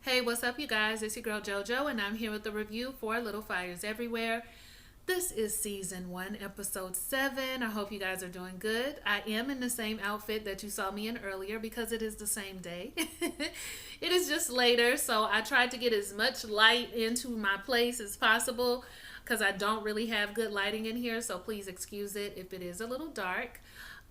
Hey, what's up, you guys? It's your girl JoJo, and I'm here with the review for Little Fires Everywhere. This is season 1, episode 7. I hope you guys are doing good. I am in the same outfit that you saw me in earlier because it is the same day. It is just later, so I tried to get as much light into my place as possible because I don't really have good lighting in here, so please excuse it if it is a little dark.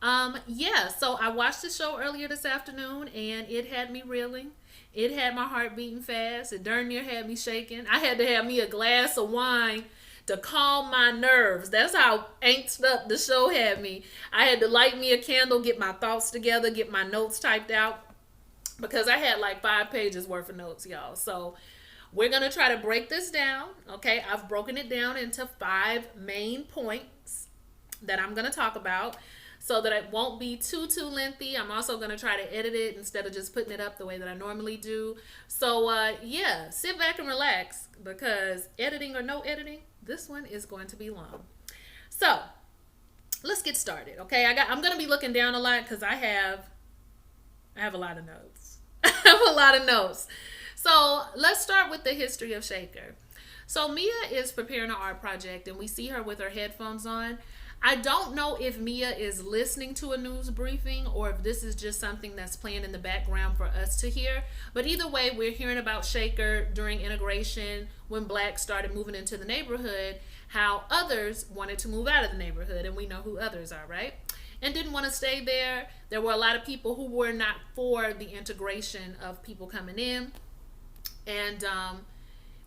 So I watched the show earlier this afternoon and it had me reeling. It had my heart beating fast. It darn near had me shaking. I had to have me a glass of wine to calm my nerves. That's how angst up the show had me. I had to light me a candle, get my thoughts together, get my notes typed out because I had like 5 pages worth of notes, y'all. So we're going to try to break this down. Okay, I've broken it down into 5 main points that I'm going to talk about so that it won't be too lengthy. I'm also going to try to edit it instead of just putting it up the way that I normally do. So sit back and relax because editing or no editing, this one is going to be long. So let's get started. Okay, I'm going to be looking down a lot because I have a lot of notes. I have a lot of notes. So let's start with the history of Shaker. So Mia is preparing an art project and we see her with her headphones on. I don't know if Mia is listening to a news briefing or if this is just something that's playing in the background for us to hear. But either way, we're hearing about Shaker during integration when blacks started moving into the neighborhood, how others wanted to move out of the neighborhood, and we know who others are, right? And didn't want to stay there. There were a lot of people who were not for the integration of people coming in. And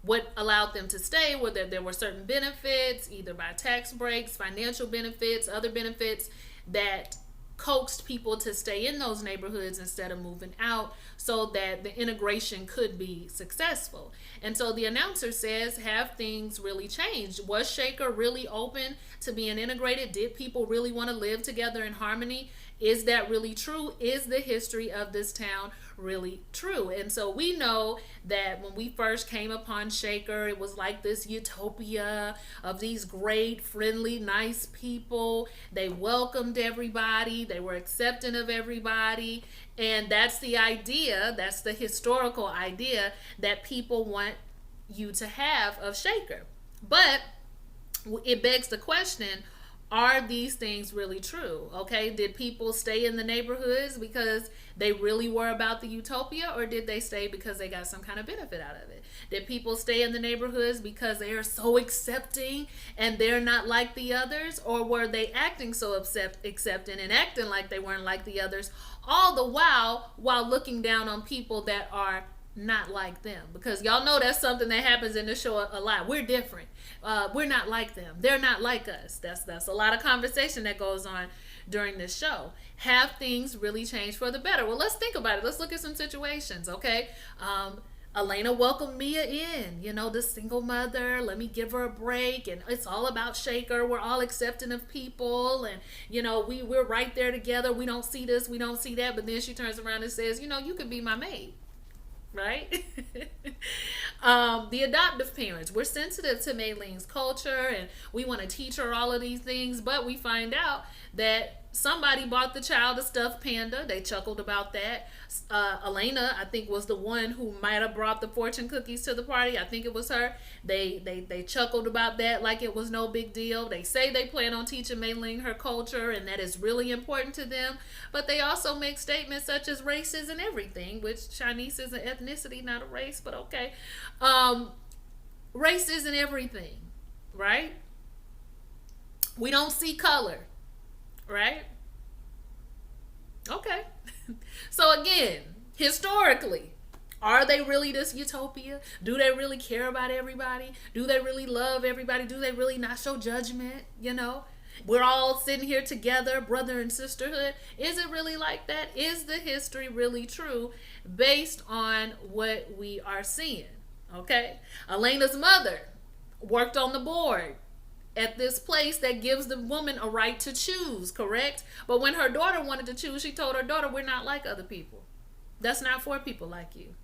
what allowed them to stay were that there were certain benefits, either by tax breaks, financial benefits, other benefits that coaxed people to stay in those neighborhoods instead of moving out so that the integration could be successful. And so the announcer says, have things really changed? Was Shaker really open to being integrated? Did people really want to live together in harmony? Is that really true? Is the history of this town really true? And so we know that when we first came upon Shaker, it was like this utopia of these great, friendly, nice people. They welcomed everybody. They were accepting of everybody. And that's the idea, that's the historical idea that people want you to have of Shaker. But it begs the question, are these things really true? Okay, did people stay in the neighborhoods because they really were about the utopia, or did they stay because they got some kind of benefit out of it? Did people stay in the neighborhoods because they are so accepting and they're not like the others, or were they acting so accepting and acting like they weren't like the others, all the while looking down on people that are not like them? Because y'all know that's something that happens in the show a lot. We're different. We're not like them. They're not like us. That's a lot of conversation that goes on during this show. Have things really changed for the better? Well, let's think about it. Let's look at some situations, okay? Elena welcomed Mia in, the single mother. Let me give her a break. And it's all about Shaker. We're all accepting of people. And, we're right there together. We don't see this, we don't see that. But then she turns around and says, you could be my maid. Right? The adoptive parents, we're sensitive to Maylene's culture and we want to teach her all of these things, but we find out that somebody bought the child a stuffed panda. They chuckled about that. Elena, I think, was the one who might have brought the fortune cookies to the party. I think it was her. They chuckled about that like it was no big deal. They say they plan on teaching Maylene her culture and that is really important to them. But they also make statements such as race isn't everything, which Chinese is an ethnicity, not a race, but okay. Race isn't everything, right? We don't see color, right? Okay. So again, historically, are they really this utopia? Do they really care about everybody? Do they really love everybody? Do they really not show judgment? We're all sitting here together, brother and sisterhood. Is it really like that? Is the history really true based on what we are seeing? Okay. Elena's mother worked on the board at this place that gives the woman a right to choose, correct? But when her daughter wanted to choose, she told her daughter, we're not like other people. That's not for people like you.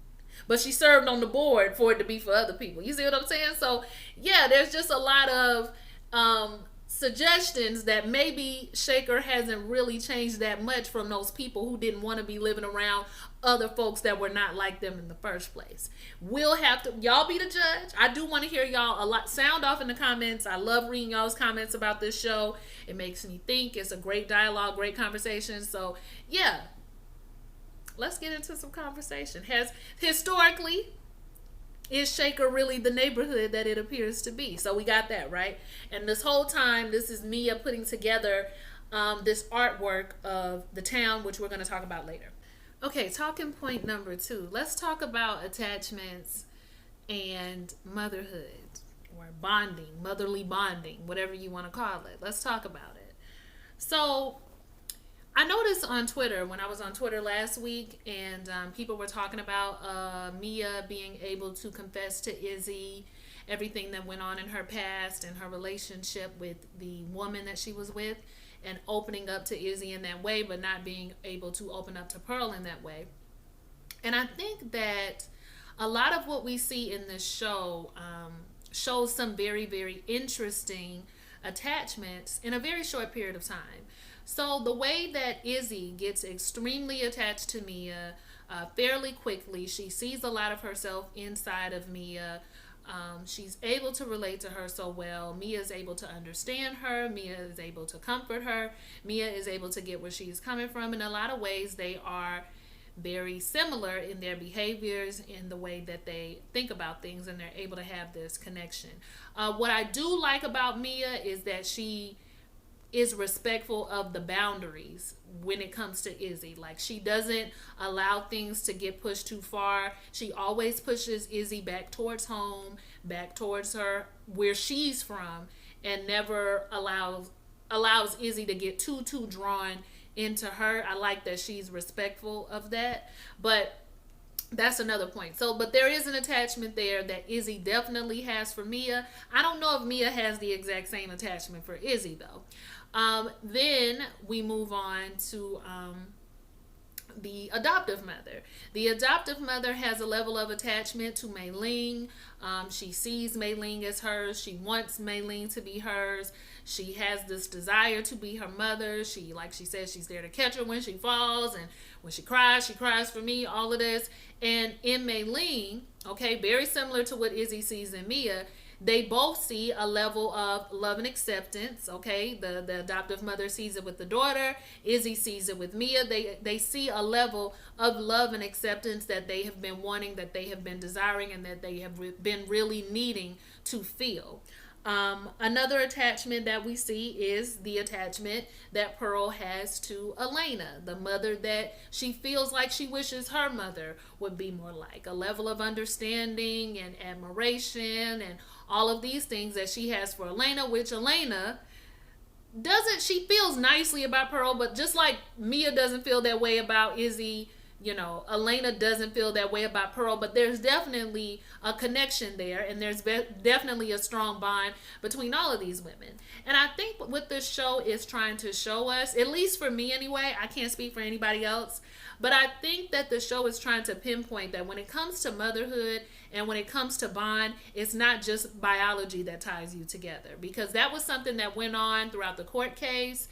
But she served on the board for it to be for other people. You see what I'm saying? So, yeah, there's just a lot of suggestions that maybe Shaker hasn't really changed that much from those people who didn't want to be living around other folks that were not like them in the first place. We'll have to, y'all be the judge. I do want to hear y'all a lot sound off in the comments. I love reading y'all's comments about this show. It makes me think. It's a great dialogue, great conversation. So yeah, let's get into some conversation. Has historically, is Shaker really the neighborhood that it appears to be? So we got that, right? And this whole time, this is Mia putting together this artwork of the town, which we're going to talk about later. Okay, talking point number 2. Let's talk about attachments and motherhood, or bonding, motherly bonding, whatever you want to call it. Let's talk about it. So I noticed on Twitter, when I was on Twitter last week, and people were talking about Mia being able to confess to Izzy everything that went on in her past and her relationship with the woman that she was with, and opening up to Izzy in that way, but not being able to open up to Pearl in that way. And I think that a lot of what we see in this show shows some very, very interesting attachments in a very short period of time. So the way that Izzy gets extremely attached to Mia fairly quickly, she sees a lot of herself inside of Mia. She's able to relate to her so well. Mia is able to understand her. Mia is able to comfort her. Mia is able to get where she's coming from. In a lot of ways, they are very similar in their behaviors, in the way that they think about things, and they're able to have this connection. What I do like about Mia is that she is respectful of the boundaries when it comes to Izzy. Like, she doesn't allow things to get pushed too far. She always pushes Izzy back towards home, back towards her, where she's from, and never allows Izzy to get too drawn into her. I like that she's respectful of that. But that's another point. So, but there is an attachment there that Izzy definitely has for Mia. I don't know if Mia has the exact same attachment for Izzy, though. Then we move on to the adoptive mother. The adoptive mother has a level of attachment to Mei Ling. She sees Mei Ling as hers. She wants Mei Ling to be hers. She has this desire to be her mother. She, like she says, she's there to catch her when she falls, and when she cries for me, all of this. And in Mei Ling, okay, very similar to what Izzy sees in Mia, they both see a level of love and acceptance, okay? The adoptive mother sees it with the daughter. Izzy sees it with Mia. They see a level of love and acceptance that they have been wanting, that they have been desiring, and that they have been really needing to feel. Another attachment that we see is the attachment that Pearl has to Elena, the mother that she feels like she wishes her mother would be more like. A level of understanding and admiration and all of these things that she has for Elena, which Elena doesn't, she feels nicely about Pearl, but just like Mia doesn't feel that way about Izzy, you know, Elena doesn't feel that way about Pearl, but there's definitely a connection there, and there's definitely a strong bond between all of these women. And I think what this show is trying to show us, at least for me anyway, I can't speak for anybody else, but I think that the show is trying to pinpoint that when it comes to motherhood and when it comes to bond, it's not just biology that ties you together, because that was something that went on throughout the court case.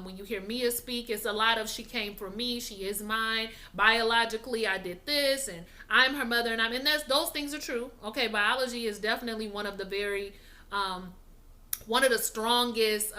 When you hear Mia speak, it's a lot of she came for me, she is mine, biologically I did this, and I'm her mother, and those things are true. Okay, biology is definitely one of the very one of the strongest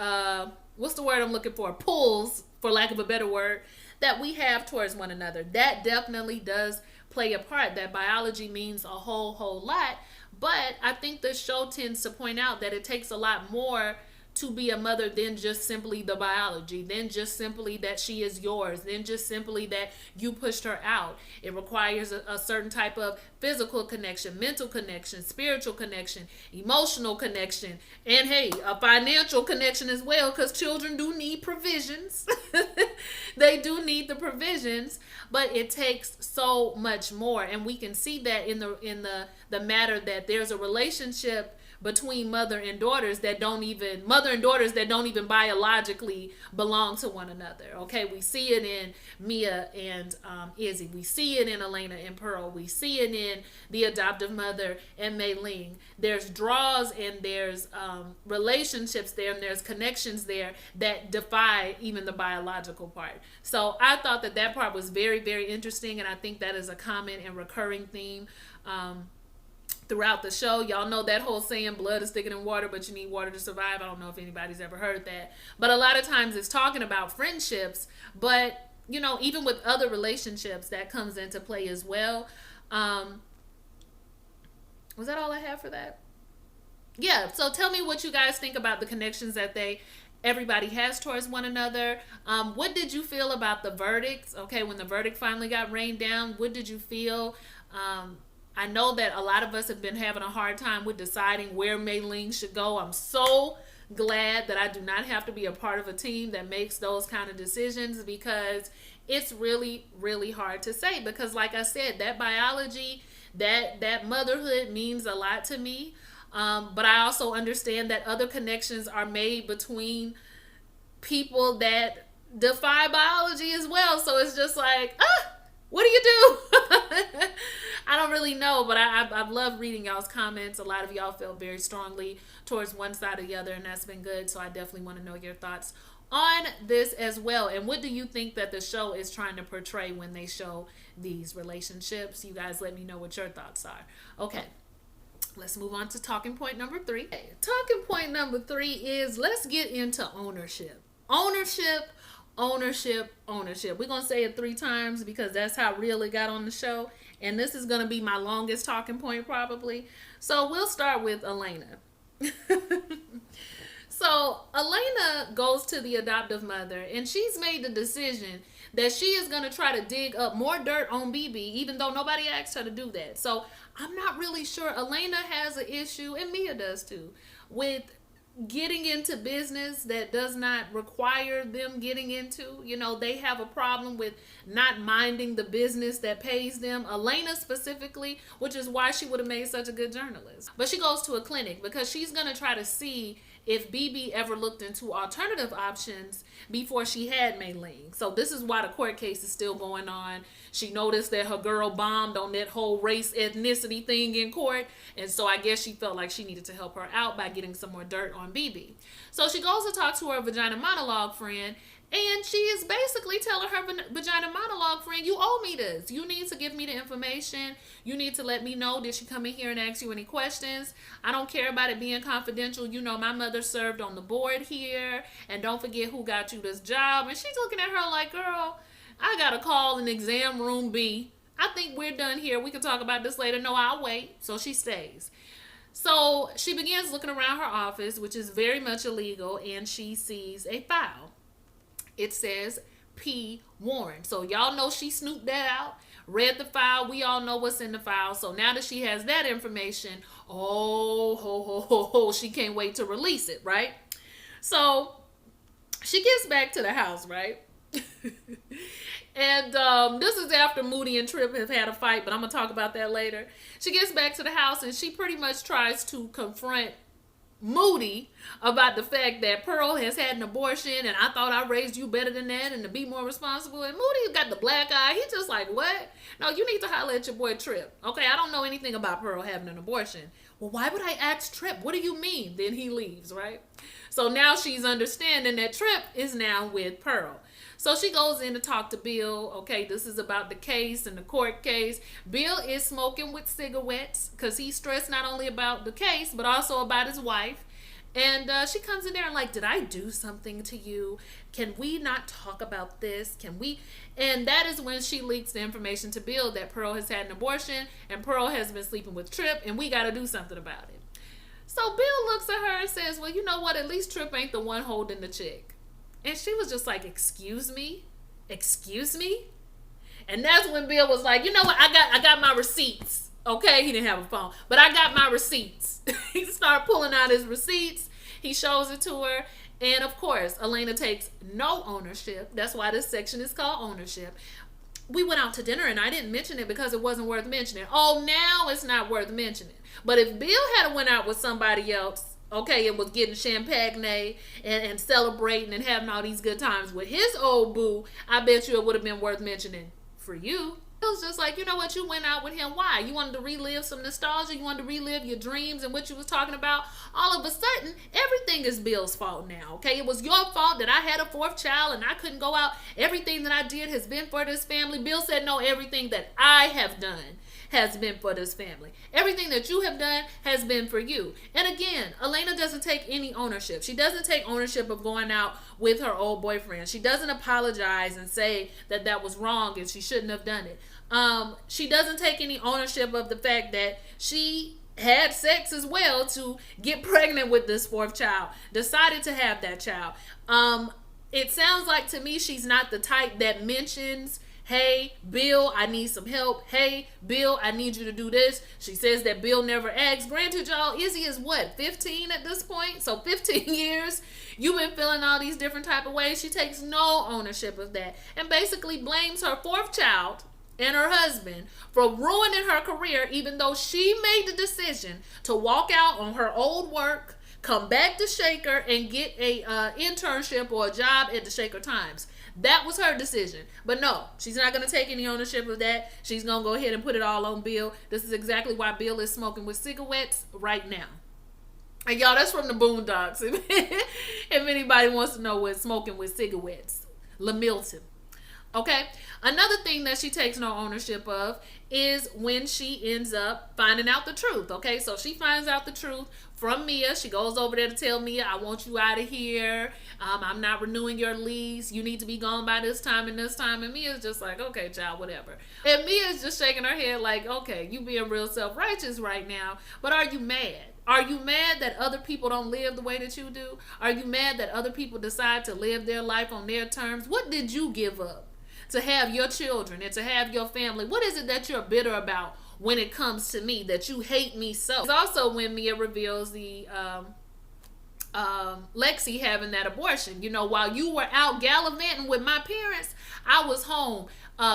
what's the word I'm looking for, pulls, for lack of a better word, that we have towards one another. That definitely does play a part. That biology means a whole lot, but I think the show tends to point out that it takes a lot more to be a mother than just simply the biology, than just simply that she is yours, than just simply that you pushed her out. It requires a certain type of physical connection, mental connection, spiritual connection, emotional connection, and hey, a financial connection as well, because children do need provisions. They do need the provisions, but it takes so much more, and we can see that in the matter that there's a relationship between mother and daughters that don't even biologically belong to one another. Okay, we see it in Mia and Izzy. We see it in Elena and Pearl. We see it in the adoptive mother and Mei Ling. There's draws and there's relationships there and there's connections there that defy even the biological part. So I thought that part was very, very interesting, and I think that is a common and recurring theme throughout the show. Y'all know that whole saying, blood is thicker than water, but you need water to survive. I don't know if anybody's ever heard that. But a lot of times it's talking about friendships, but, you know, even with other relationships, that comes into play as well. Was that all I have for that? Yeah, so tell me what you guys think about the connections that everybody has towards one another. What did you feel about the verdicts? Okay, when the verdict finally got rained down, what did you feel? I know that a lot of us have been having a hard time with deciding where Mei Ling should go. I'm so glad that I do not have to be a part of a team that makes those kind of decisions, because it's really, really hard to say. Because like I said, that biology, that motherhood means a lot to me. But I also understand that other connections are made between people that defy biology as well. So it's just like, what do you do? I don't really know, but I've loved reading y'all's comments. A lot of y'all felt very strongly towards one side or the other, and that's been good. So I definitely want to know your thoughts on this as well. And what do you think that the show is trying to portray when they show these relationships? You guys let me know what your thoughts are. Okay. Let's move on to talking point number 3. Talking point number 3 is, let's get into ownership. Ownership. We're going to say it 3 times because that's how real it got on the show. And this is going to be my longest talking point probably. So we'll start with Elena. So Elena goes to the adoptive mother, and she's made the decision that she is going to try to dig up more dirt on BB, even though nobody asked her to do that. So I'm not really sure. Elena has an issue, and Mia does too, with getting into business that does not require them getting into. You know, they have a problem with not minding the business that pays them. Elena specifically, which is why she would have made such a good journalist. But she goes to a clinic because she's going to try to see if BB ever looked into alternative options before she had Mei Ling. So this is why the court case is still going on. She noticed that her girl bombed on that whole race ethnicity thing in court. And so I guess she felt like she needed to help her out by getting some more dirt on BB. So she goes to talk to her vagina monologue friend, and she is basically telling her vagina monologue friend, you owe me this. You need to give me the information. You need to let me know. Did she come in here and ask you any questions? I don't care about it being confidential. You know, my mother served on the board here. And don't forget who got you this job. And she's looking at her like, girl, I got to call in exam room B. I think we're done here. We can talk about this later. No, I'll wait. So she stays. So she begins looking around her office, which is very much illegal. And she sees a file. It says P. Warren. So y'all know she snooped that out, read the file. We all know what's in the file. So now that she has that information, she can't wait to release it, right? So she gets back to the house, right? And this is after Moody and Trip have had a fight, but I'm going to talk about that later. She gets back to the house and she pretty much tries to confront Moody about the fact that Pearl has had an abortion and I thought I raised you better than that and to be more responsible. And Moody got the black eye. He's just like, what? No, you need to holler at your boy Trip. Okay, I don't know anything about Pearl having an abortion. Well, why would I ask Trip? What do you mean? Then he leaves, right? So now she's understanding that Trip is now with Pearl. So she goes in to talk to Bill. Okay, this is about the case and the court case. Bill is smoking with cigarettes because he's stressed not only about the case, but also about his wife. And she comes in there and like, did I do something to you? Can we not talk about this? Can we? And that is when she leaks the information to Bill that Pearl has had an abortion and Pearl has been sleeping with Trip and we got to do something about it. So Bill looks at her and says, well, you know what? At least Trip ain't the one holding the chick. And she was just like, excuse me? Excuse me? And that's when Bill was like, you know what? I got my receipts. Okay, he didn't have a phone, but I got my receipts. He started pulling out his receipts. He shows it to her. And of course, Elena takes no ownership. That's why this section is called ownership. we went out to dinner and I didn't mention it because it wasn't worth mentioning. Oh, now it's not worth mentioning. But if Bill had went out with somebody else, okay, and was getting champagne and celebrating and having all these good times with his old boo, I bet you it would have been worth mentioning for you. It was just like, you know what, you went out with him. Why? You wanted to relive some nostalgia. You wanted to relive your dreams and what you was talking about. All of a sudden, everything is Bill's fault now, okay? It was your fault that I had a fourth child and I couldn't go out. Everything that I did has been for this family. Bill said, no, everything that I have done has been for this family. Everything that you have done has been for you. And again, Elena doesn't take any ownership. She doesn't take ownership of going out with her old boyfriend. She doesn't apologize and say that that was wrong and she shouldn't have done it. She doesn't take any ownership of the fact that she had sex as well to get pregnant with this fourth child, decided to have that child. It sounds like to me she's not the type that mentions, hey, Bill, I need some help. Hey, Bill, I need you to do this. She says that Bill never asks. Granted, y'all, Izzy is what, 15 at this point? So 15 years, you've been feeling all these different type of ways. She takes no ownership of that and basically blames her fourth child and her husband for ruining her career, even though she made the decision to walk out on her old work, come back to Shaker, and get a internship or a job at the Shaker Times. That was her decision. But no, she's not going to take any ownership of that. She's going to go ahead and put it all on Bill. This is exactly why Bill is smoking with cigarettes right now. And y'all, that's from the Boondocks. If anybody wants to know what smoking with cigarettes. LaMilton. Okay, another thing that she takes no ownership of is when she ends up finding out the truth. Okay, so she finds out the truth from Mia. She goes over there to tell Mia, I want you out of here. I'm not renewing your lease. You need to be gone by this time and this time. And Mia's just like, okay, child, whatever. And Mia's just shaking her head like, okay, you being real self-righteous right now, but are you mad? Are you mad that other people don't live the way that you do? Are you mad that other people decide to live their life on their terms? What did you give up to have your children and to have your family? What is it that you're bitter about when it comes to me, that you hate me so? It's also when Mia reveals the Lexi having that abortion. You know, while you were out gallivanting with my parents, I was home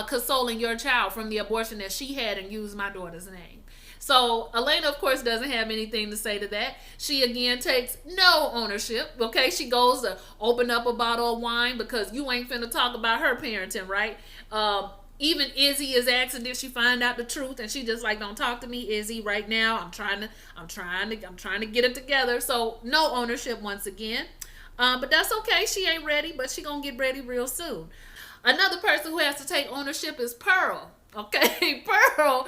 consoling your child from the abortion that she had and used my daughter's name. So Elena, of course, doesn't have anything to say to that. She, again, takes no ownership, okay? She goes to open up a bottle of wine because you ain't finna talk about her parenting, right? Even Izzy is asking, did she find out the truth? And she just like, don't talk to me, Izzy, right now. I'm trying to get it together. So no ownership once again. But that's okay. She ain't ready, but she gonna get ready real soon. Another person who has to take ownership is Pearl. Okay, Pearl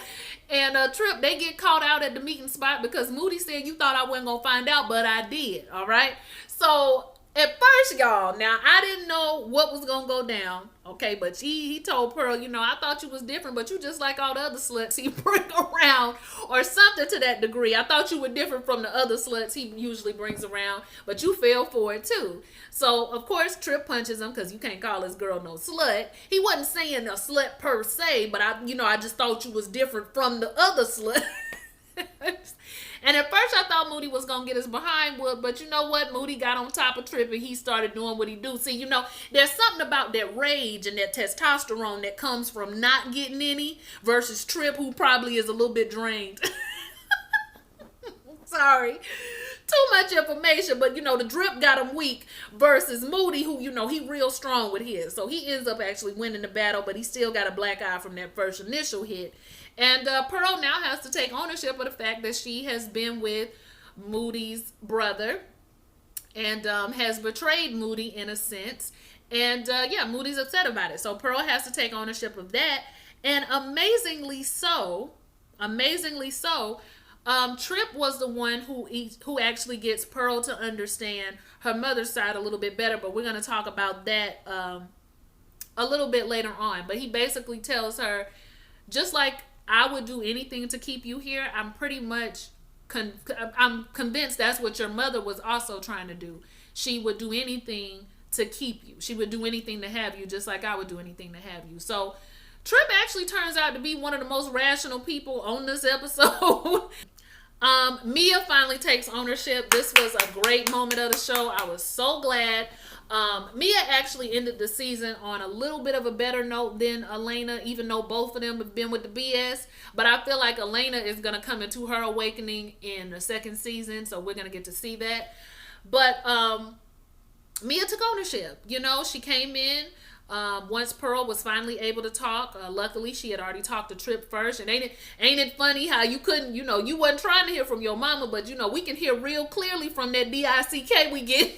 and Trip, they get caught out at the meeting spot because Moody said, you thought I wasn't going to find out, but I did, all right? So at first, y'all, now I didn't know what was going to go down, okay? But he told Pearl, you know, I thought you was different, but you just like all the other sluts he bring around or something to that degree. I thought you were different from the other sluts he usually brings around, but you fell for it too. So, of course, Trip punches him because you can't call this girl no slut. He wasn't saying a slut per se, but I just thought you was different from the other slut. And at first I thought Moody was going to get his behind wood, but you know what? Moody got on top of Trip and he started doing what he do. See, you know, there's something about that rage and that testosterone that comes from not getting any versus Trip, who probably is a little bit drained. Sorry. Too much information, but you know, the Drip got him weak versus Moody, who, you know, he real strong with his. So he ends up actually winning the battle, but he still got a black eye from that first initial hit. And Pearl now has to take ownership of the fact that she has been with Moody's brother and has betrayed Moody in a sense. And yeah, Moody's upset about it. So Pearl has to take ownership of that. And amazingly so, Trip was the one who actually gets Pearl to understand her mother's side a little bit better. But we're going to talk about that a little bit later on. But he basically tells her, just like I would do anything to keep you here, I'm pretty much I'm convinced that's what your mother was also trying to do. She would do anything to keep you. She would do anything to have you, just like I would do anything to have you. So Trip actually turns out to be one of the most rational people on this episode. Mia finally takes ownership. This was a great moment of the show. I was so glad. Mia actually ended the season on a little bit of a better note than Elena, even though both of them have been with the BS. But I feel like Elena is going to come into her awakening in the second season, so we're going to get to see that. But Mia took ownership. You know, she came in. Once Pearl was finally able to talk, luckily she had already talked to Trip first. And ain't it funny how you couldn't, you wasn't trying to hear from your mama, but we can hear real clearly from that DICK we get.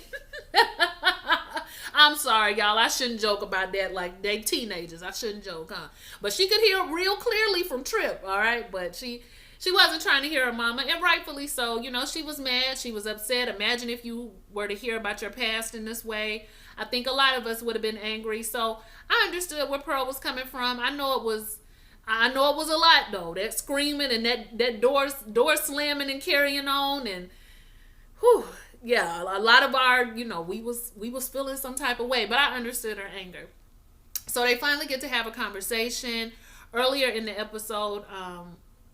I'm sorry, y'all. I shouldn't joke about that. Like, they teenagers. I shouldn't joke, huh? But she could hear real clearly from Trip, all right? But she wasn't trying to hear her mama, and rightfully so. She was mad. She was upset. Imagine if you were to hear about your past in this way. I think a lot of us would have been angry. So I understood where Pearl was coming from. I know it was a lot, though. That screaming and that door slamming and carrying on, and whew, yeah, a lot of our, we was feeling some type of way, but I understood her anger. So they finally get to have a conversation. Earlier in the episode,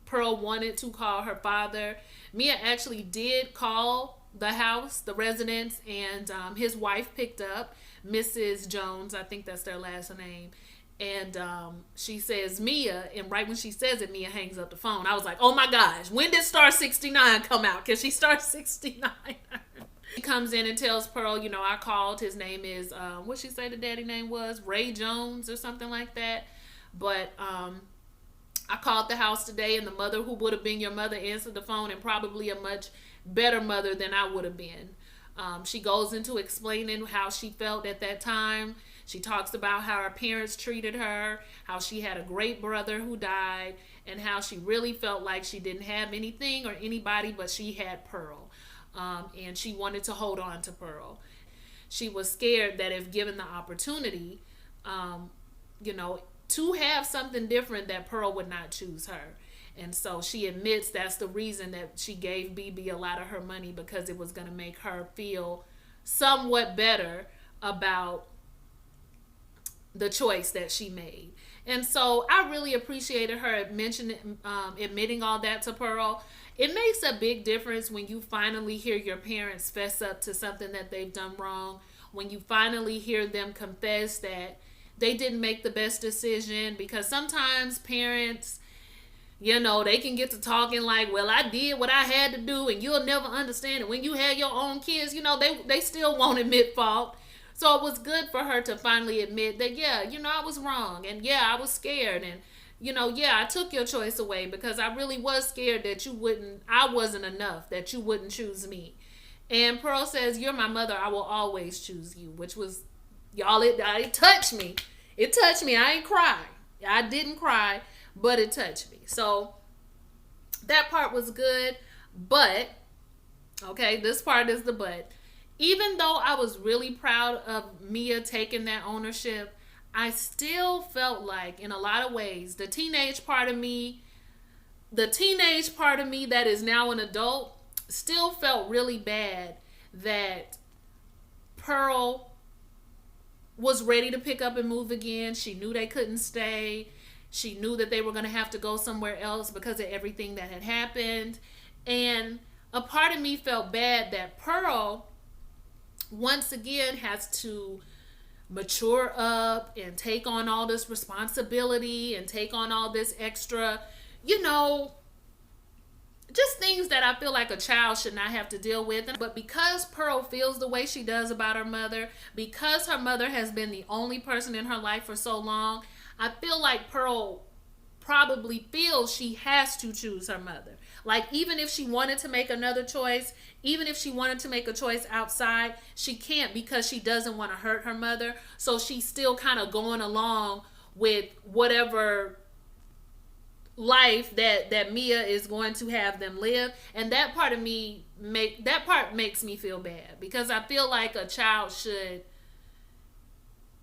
Pearl wanted to call her father. Mia actually did call the house, the residence, and his wife picked up, Mrs. Jones, I think that's their last name. And she says Mia, and right when she says it, Mia hangs up the phone. I was like, oh my gosh, when did Star 69 come out? Because she starts 69. He comes in and tells Pearl, I called. His name is, what she say the daddy name was? Ray Jones or something like that. But I called the house today, and the mother who would have been your mother answered the phone, and probably a much better mother than I would have been. She goes into explaining how she felt at that time. She talks about how her parents treated her, how she had a great brother who died, and how she really felt like she didn't have anything or anybody, but she had Pearl. And she wanted to hold on to Pearl. She was scared that if given the opportunity, to have something different, that Pearl would not choose her. And so she admits that's the reason that she gave BB a lot of her money, because it was going to make her feel somewhat better about the choice that she made. And so I really appreciated her admitting all that to Pearl. It makes a big difference when you finally hear your parents fess up to something that they've done wrong, when you finally hear them confess that they didn't make the best decision, because sometimes parents, they can get to talking like, well, I did what I had to do and you'll never understand it. When you had your own kids, they still won't admit fault. So it was good for her to finally admit that, yeah, I was wrong. And yeah, I was scared. And, yeah, I took your choice away because I really was scared that I wasn't enough, that you wouldn't choose me. And Pearl says, you're my mother. I will always choose you, which was, y'all, it touched me. It touched me. I ain't cry. I didn't cry, but it touched me. So that part was good. But, okay, this part is the but. Even though I was really proud of Mia taking that ownership, I still felt like, in a lot of ways, the teenage part of me that is now an adult, still felt really bad that Pearl was ready to pick up and move again. She knew they couldn't stay. She knew that they were going to have to go somewhere else because of everything that had happened. And a part of me felt bad that Pearl, once again, has to mature up and take on all this responsibility and take on all this extra, just things that I feel like a child should not have to deal with. But because Pearl feels the way she does about her mother, because her mother has been the only person in her life for so long, I feel like Pearl probably feels she has to choose her mother. Like, even if she wanted to make another choice, even if she wanted to make a choice outside, she can't, because she doesn't want to hurt her mother. So she's still kind of going along with whatever life that Mia is going to have them live. And that part makes me feel bad, because I feel like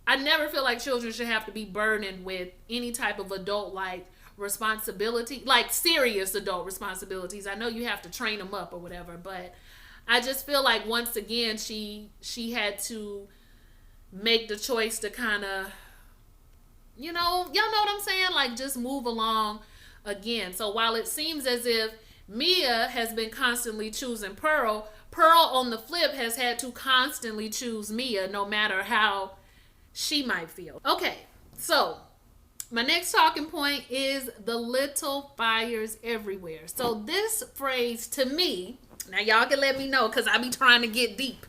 I never feel like children should have to be burdened with any type of adult-like responsibility, like serious adult responsibilities. I know you have to train them up or whatever, but I just feel like, once again, she had to make the choice to kind of, y'all know what I'm saying? Like, just move along again. So while it seems as if Mia has been constantly choosing Pearl. Pearl, on the flip, has had to constantly choose Mia, no matter how she might feel. Okay, so my next talking point is the little fires everywhere. So this phrase to me, now y'all can let me know because I be trying to get deep.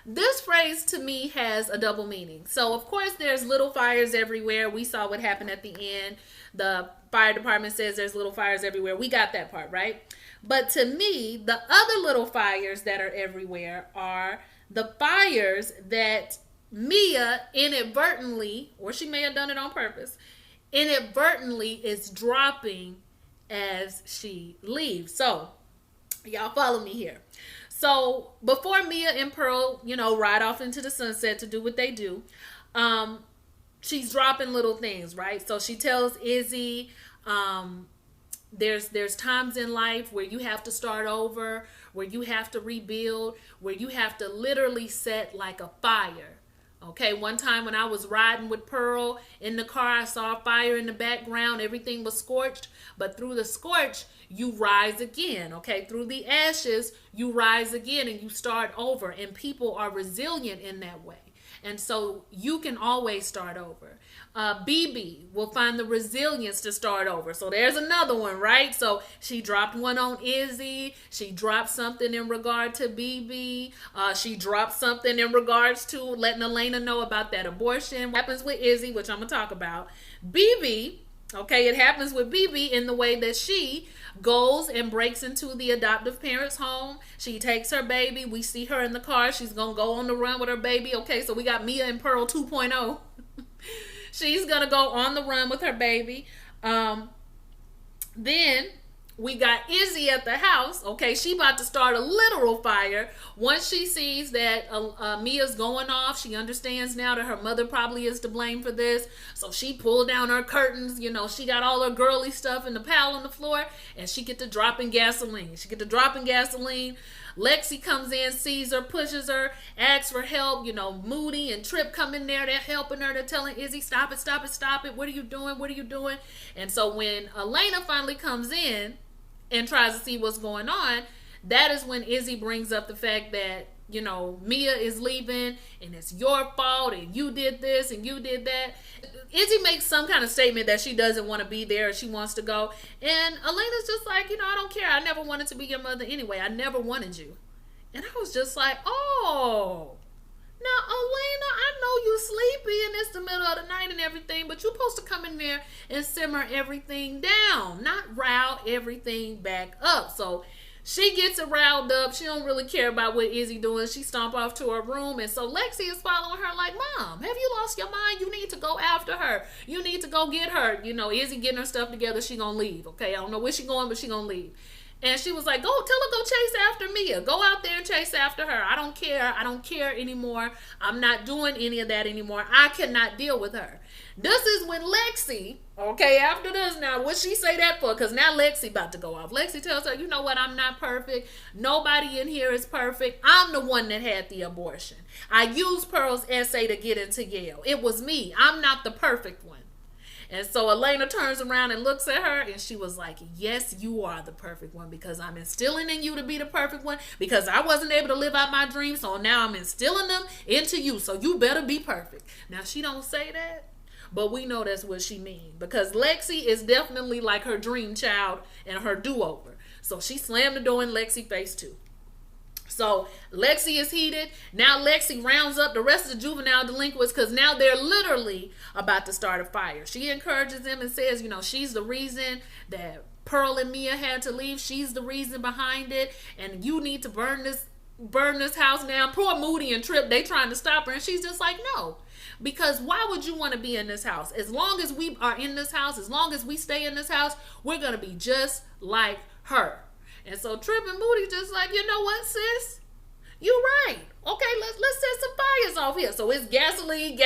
This phrase to me has a double meaning. So of course there's little fires everywhere. We saw what happened at the end. The fire department says there's little fires everywhere. We got that part, right? But to me, the other little fires that are everywhere are the fires that Mia inadvertently, or she may have done it on purpose, inadvertently is dropping as she leaves. So y'all follow me here. So before Mia and Pearl, ride off into the sunset to do what they do, she's dropping little things, right? So she tells Izzy, there's times in life where you have to start over, where you have to rebuild, where you have to literally set like a fire. Okay, one time when I was riding with Pearl in the car, I saw a fire in the background. Everything was scorched, but through the scorch, you rise again. Okay, through the ashes, you rise again and you start over. And people are resilient in that way. And so you can always start over. BB will find the resilience to start over. So there's another one, right? So she dropped one on Izzy. She dropped something in regard to BB. She dropped something in regards to letting Elena know about that abortion. What happens with Izzy, which I'm going to talk about. BB, okay, it happens with BB in the way that she goes and breaks into the adoptive parents' home. She takes her baby. We see her in the car. She's going to go on the run with her baby. Okay, so we got Mia and Pearl 2.0. She's going to go on the run with her baby. Then we got Izzy at the house. Okay, she about to start a literal fire. Once she sees that Mia's going off, she understands now that her mother probably is to blame for this. So she pulled down her curtains. She got all her girly stuff in the pile on the floor, and she get to dropping gasoline. Lexi comes in, sees her, pushes her, asks for help. Moody and Trip come in there. They're helping her. They're telling Izzy, stop it, stop it, stop it. What are you doing? What are you doing? And so when Elena finally comes in and tries to see what's going on, that is when Izzy brings up the fact that, Mia is leaving and it's your fault and you did this and you did that. Izzy makes some kind of statement that she doesn't want to be there, she wants to go. And Elena's just like, I don't care. I never wanted to be your mother anyway. I never wanted you. And I was just like, oh, now Elena, I know you sleepy and it's the middle of the night and everything, but you're supposed to come in there and simmer everything down, not rile everything back up. So she gets it riled up. She don't really care about what Izzy doing. She stomp off to her room. And so Lexi is following her like, Mom, have you lost your mind? You need to go after her. You need to go get her. Izzy getting her stuff together. She gonna leave. Okay, I don't know where she going, but she gonna leave. And she was like, tell her go chase after Mia. Go out there and chase after her. I don't care. I don't care anymore. I'm not doing any of that anymore. I cannot deal with her. This is when Lexi, okay, after this now, what she say that for? Because now Lexi about to go off. Lexi tells her, you know what? I'm not perfect. Nobody in here is perfect. I'm the one that had the abortion. I used Pearl's essay to get into Yale. It was me. I'm not the perfect one. And so Elena turns around and looks at her and she was like, yes, you are the perfect one because I'm instilling in you to be the perfect one because I wasn't able to live out my dreams. So now I'm instilling them into you. So you better be perfect. Now she don't say that, but we know that's what she means because Lexi is definitely like her dream child and her do-over. So she slammed the door in Lexi's face too. So Lexi is heated. Now Lexi rounds up the rest of the juvenile delinquents because now they're literally about to start a fire. She encourages them and says, she's the reason that Pearl and Mia had to leave. She's the reason behind it. And you need to burn this house down. Poor Moody and Trip, they trying to stop her. And she's just like, no. Because why would you want to be in this house? As long as we are in this house, as long as we stay in this house, we're going to be just like her. And so Trip and Moody just like, you know what, sis? You're right. Okay, let's set some fires off here. So it's gasoline.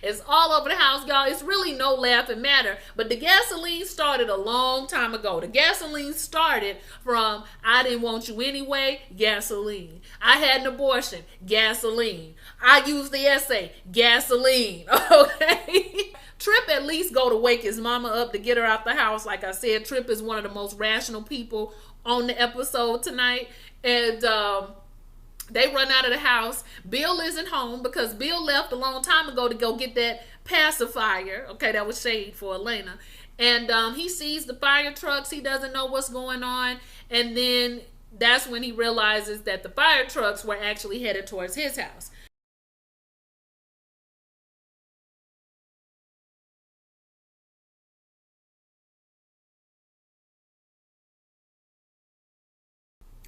It's all over the house, y'all. It's really no laughing matter. But the gasoline started a long time ago. The gasoline started from I didn't want you anyway, gasoline. I had an abortion, gasoline. I used the essay, gasoline. Okay? Trip at least go to wake his mama up to get her out the house. Like I said, Trip is one of the most rational people on the episode tonight. And they run out of the house. Bill isn't home because Bill left a long time ago to go get that pacifier. Okay, that was shade for Elena. And he sees the fire trucks. He doesn't know what's going on. And then that's when he realizes that the fire trucks were actually headed towards his house.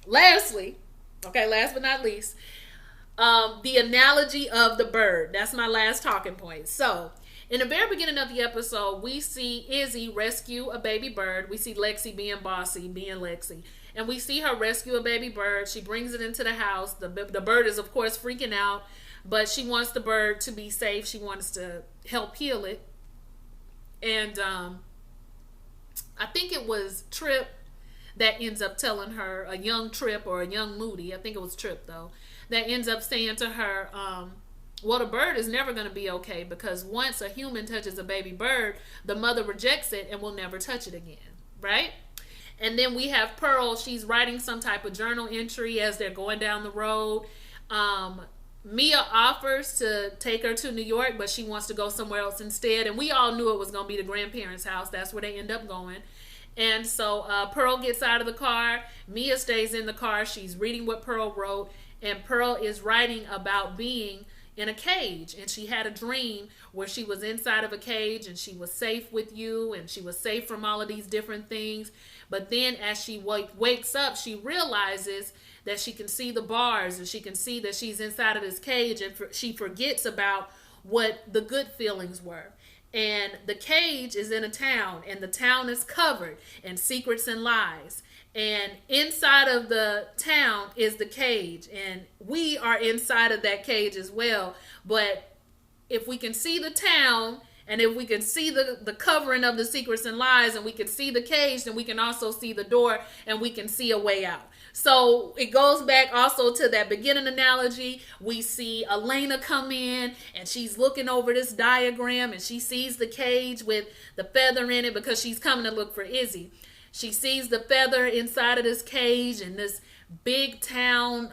Lastly, okay, last but not least, the analogy of the bird. That's my last talking point. So, in the very beginning of the episode, we see Izzy rescue a baby bird. We see Lexi being bossy, being Lexi. And we see her rescue a baby bird. She brings it into the house. The bird is, of course, freaking out. But she wants the bird to be safe. She wants to help heal it. And I think it was Trip that ends up telling her, a young Trip or a young Moody, I think it was Trip though, that ends up saying to her, well, the bird is never going to be okay because once a human touches a baby bird, the mother rejects it and will never touch it again, right? And then we have Pearl. She's writing some type of journal entry as they're going down the road. Mia offers to take her to New York, but she wants to go somewhere else instead. And we all knew it was going to be the grandparents' house. That's where they end up going. And so Pearl gets out of the car. Mia stays in the car. She's reading what Pearl wrote. And Pearl is writing about being in a cage, and she had a dream where she was inside of a cage and she was safe with you and she was safe from all of these different things. But then as she wakes up, she realizes that she can see the bars and she can see that she's inside of this cage, and she forgets about what the good feelings were. And the cage is in a town, and the town is covered in secrets and lies. And inside of the town is the cage, and we are inside of that cage as well. But if we can see the town, and if we can see the covering of the secrets and lies, and we can see the cage, then we can also see the door, and we can see a way out. So it goes back also to that beginning analogy. We see Elena come in, and she's looking over this diagram, and she sees the cage with the feather in it because she's coming to look for Izzy. She sees the feather inside of this cage and this big town,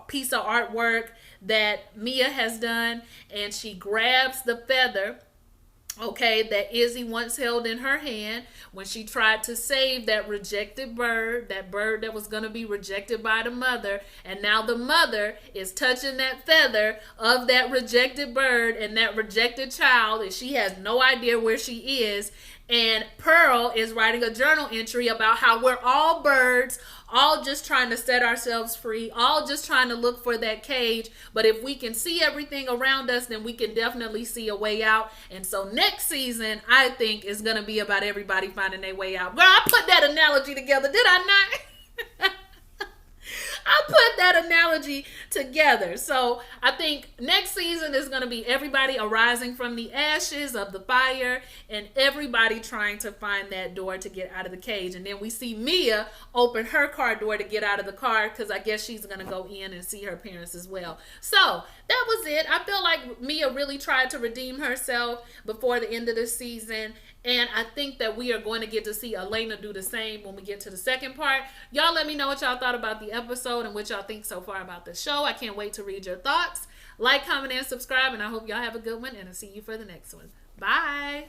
piece of artwork that Mia has done. And she grabs the feather, okay, that Izzy once held in her hand when she tried to save that rejected bird, that bird that was going to be rejected by the mother. And now the mother is touching that feather of that rejected bird and that rejected child, and she has no idea where she is. And Pearl is writing a journal entry about how we're all birds, all just trying to set ourselves free, all just trying to look for that cage. But if we can see everything around us, then we can definitely see a way out. And so next season, I think, is going to be about everybody finding their way out. Girl, I put that analogy together, did I not? I put that analogy together. So I think next season is going to be everybody arising from the ashes of the fire and everybody trying to find that door to get out of the cage. And then we see Mia open her car door to get out of the car because I guess she's going to go in and see her parents as well. So that was it. I feel like Mia really tried to redeem herself before the end of the season. And I think that we are going to get to see Elena do the same when we get to the second part. Y'all let me know what y'all thought about the episode and what y'all think so far about the show. I can't wait to read your thoughts. Like, comment, and subscribe. And I hope y'all have a good one. And I'll see you for the next one. Bye.